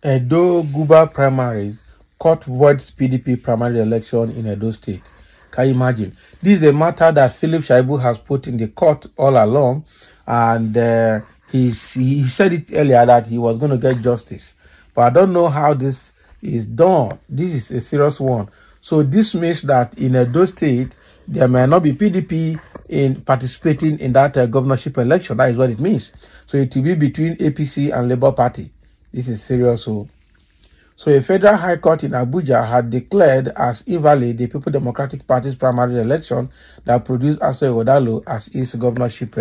Edo Guba primaries, court voids PDP primary election in Edo State. Can you imagine? This is a matter that Philip Shaibu has put in the court all along, and he said it earlier that he was going to get justice. But I don't know how this is done. This is a serious one. So this means that in Edo State, there may not be PDP in participating in that governorship election. That is what it means. So it will be between APC and Labour Party. This is serious. So a federal high court in Abuja had declared as invalid the People Democratic Party's primary election that produced Aso Igodalo as its governorship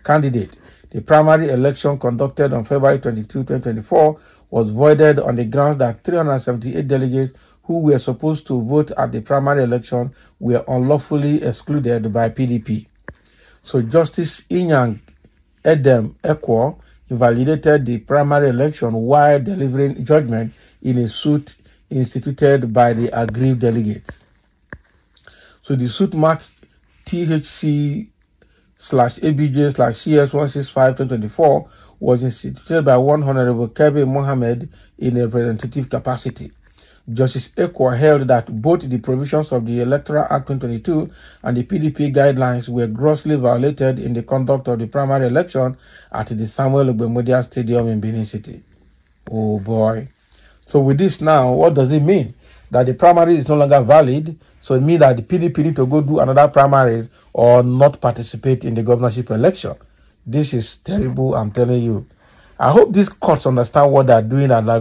candidate. The primary election conducted on February 22, 2024 was voided on the grounds that 378 delegates who were supposed to vote at the primary election were unlawfully excluded by PDP. So Justice Inyang Edem Ekwo invalidated the primary election while delivering judgment in a suit instituted by the aggrieved delegates. So the suit marked THC/ABJ/CS165-2024 was instituted by one Honorable Kebe Mohammed in a representative capacity. Justice Ekwa held that both the provisions of the Electoral Act 2022 and the PDP guidelines were grossly violated in the conduct of the primary election at the Samuel Ogbemodia Stadium in Benin City. Oh boy. So with this now, what does it mean? That the primary is no longer valid, so it means that the PDP need to go do another primaries or not participate in the governorship election. This is terrible, I'm telling you. I hope these courts understand what they're doing and they are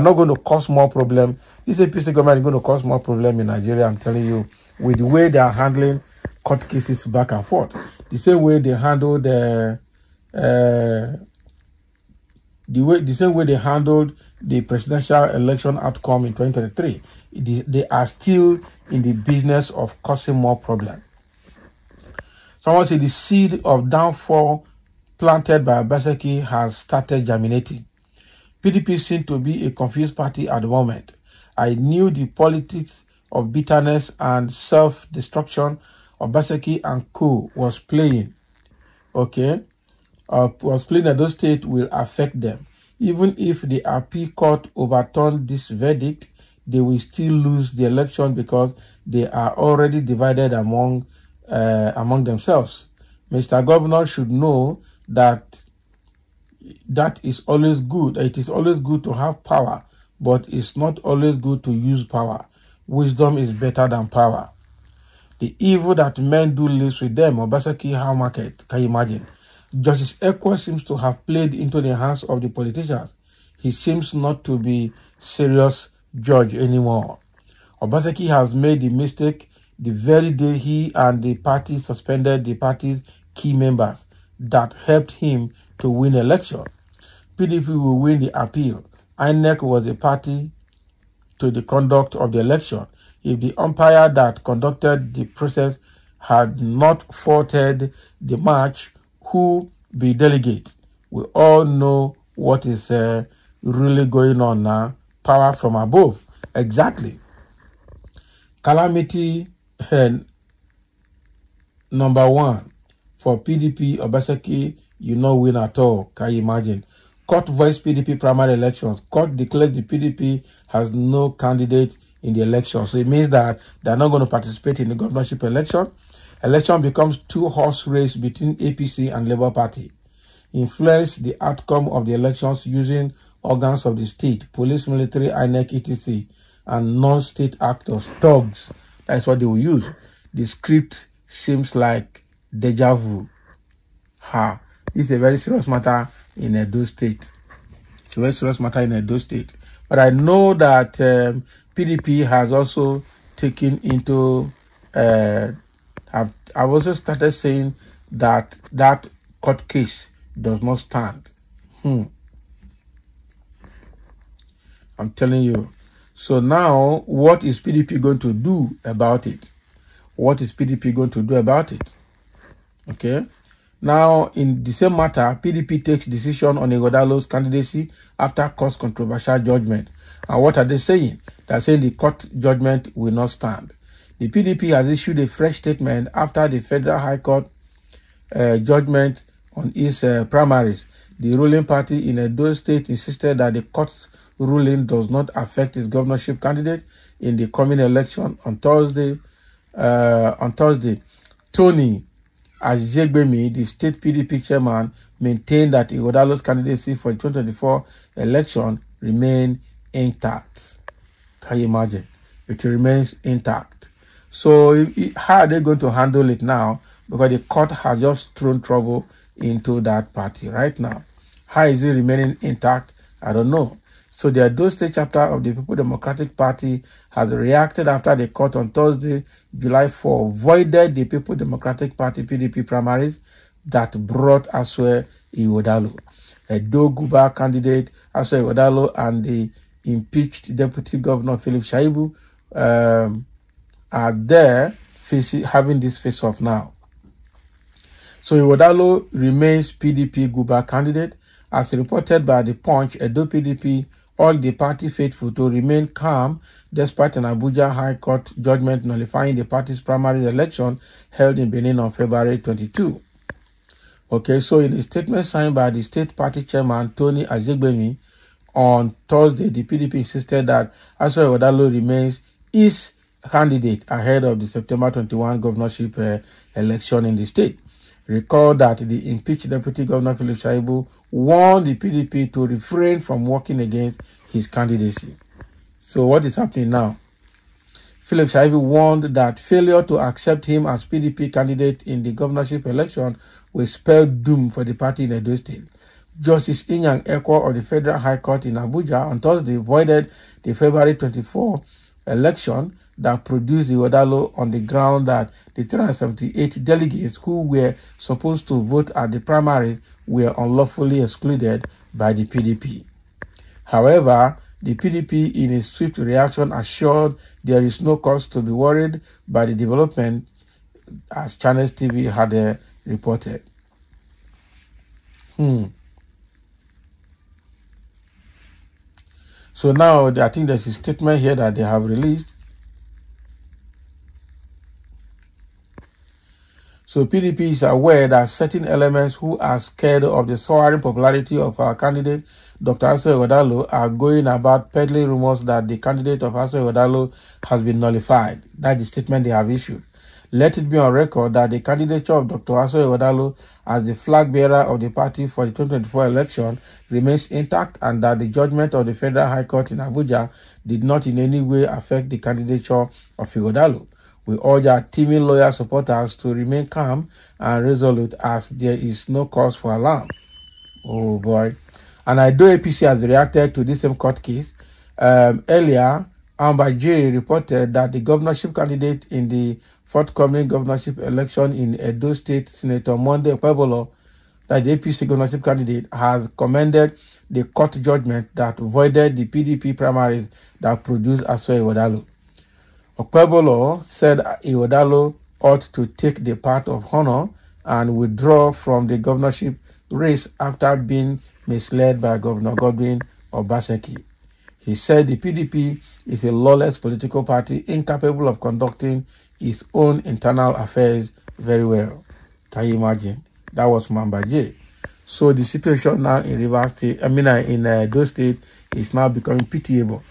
not going to cause more problem. This APC government is going to cause more problem in Nigeria, I'm telling you, with the way they are handling court cases back and forth. The same way they handled the same way they handled the presidential election outcome in 2023. They are still in the business of causing more problem. Someone said the seed of downfall planted by Obaseki has started germinating. PDP seems to be a confused party at the moment. I knew the politics of bitterness and self-destruction Obaseki and co was playing. Okay? Was playing at those states will affect them. Even if the appeal court overturned this verdict, they will still lose the election because they are already divided among themselves. Mr. Governor should know that is always good. It is always good to have power, but it's not always good to use power. Wisdom is better than power. The evil that men do lives with them. Obaseki How Market, can you imagine? Justice Ekwa seems to have played into the hands of the politicians. He seems not to be serious judge anymore. Obaseki has made the mistake the very day he and the party suspended the party's key members that helped him to win election. PDP will win the appeal. INEC was a party to the conduct of the election. If the umpire that conducted the process had not faulted the match, who be delegate? We all know what is really going on now. Power from above. Exactly. Calamity number one. For PDP, Obaseki, you no win at all. Can you imagine? Court voiced PDP primary elections. Court declared the PDP has no candidate in the election. So it means that they are not going to participate in the governorship election. Election becomes two-horse race between APC and Labour Party. Influence the outcome of the elections using organs of the state, police, military, INEC, etc., and non-state actors, thugs. That's what they will use. The script seems like deja vu. This is a very serious matter in Edo State. It's a very serious matter in Edo State. But I know that PDP has also taken into... I've also started saying that that court case does not stand. I'm telling you. So now, what is PDP going to do about it? What is PDP going to do about it? Okay. Now, in the same matter, PDP takes decision on Igodalo's candidacy after court's controversial judgment. And what are they saying? They're saying the court judgment will not stand. The PDP has issued a fresh statement after the Federal High Court judgment on its primaries. The ruling party in Edo State insisted that the court's ruling does not affect its governorship candidate in the coming election on Thursday. Tony Azegbemi, the state PDP chairman, maintained that Ighodalo's candidacy for the 2024 election remained intact. Can you imagine? It remains intact. So how are they going to handle it now? Because the court has just thrown trouble into that party right now. How is it remaining intact? I don't know. So the Edo State chapter of the People Democratic Party has reacted after the court on Thursday, July 4, voided the People Democratic Party PDP primaries that brought Asue Ighodalo. Edo Guba candidate Asue Ighodalo and the impeached Deputy Governor Philip Shaibu are there having this face-off now. So Ighodalo remains PDP Guba candidate. As reported by The Punch, Edo PDP urged the party faithful to remain calm despite an Abuja High Court judgment nullifying the party's primary election held in Benin on February 22. Okay, so in a statement signed by the state party chairman, Tony Azegbemi, on Thursday, the PDP insisted that Asue Ighodalo remains its candidate ahead of the September 21 governorship election in the state. Recall that the impeached Deputy Governor Philip Shaibu warned the PDP to refrain from working against his candidacy. So what is happening now? Philip Shaibu warned that failure to accept him as PDP candidate in the governorship election will spell doom for the party in Edo State. Justice Inyang Ekwo of the Federal High Court in Abuja on Thursday voided the February 24 election that produced Ighodalo on the ground that the 378 delegates who were supposed to vote at the primaries were unlawfully excluded by the PDP. However, the PDP, in a swift reaction, assured there is no cause to be worried by the development, as Channels TV had reported. So now, I think there's a statement here that they have released. So PDP is aware that certain elements who are scared of the soaring popularity of our candidate, Dr. Asue Ighodalo, are going about peddling rumors that the candidate of Asue Ighodalo has been nullified. That's the statement they have issued. Let it be on record that the candidature of Dr. Asue Ighodalo as the flag bearer of the party for the 2024 election remains intact, and that the judgment of the Federal High Court in Abuja did not in any way affect the candidature of Ighodalo. We urge our teaming lawyer supporters to remain calm and resolute, as there is no cause for alarm. Oh boy. And I know APC has reacted to this same court case. Earlier, Amba J reported that the governorship candidate in the forthcoming governorship election in Edo State, Senator Monday Okpebolo, that the APC governorship candidate, has commended the court judgment that voided the PDP primaries that produced Asue Ighodalo. Okpebolo said Ighodalo ought to take the path of honor and withdraw from the governorship race after being misled by Governor Godwin Obaseki. He said the PDP is a lawless political party incapable of conducting its own internal affairs very well. Can you imagine? That was Mamba J. So the situation now in Rivers State, in Edo State, is now becoming pitiable.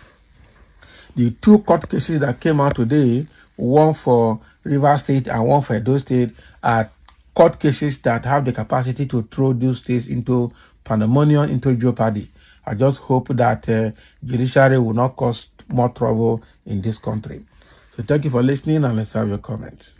The two court cases that came out today, one for Rivers State and one for Edo State, are court cases that have the capacity to throw those states into pandemonium, into jeopardy. I just hope that judiciary will not cause more trouble in this country. So thank you for listening, and let's have your comments.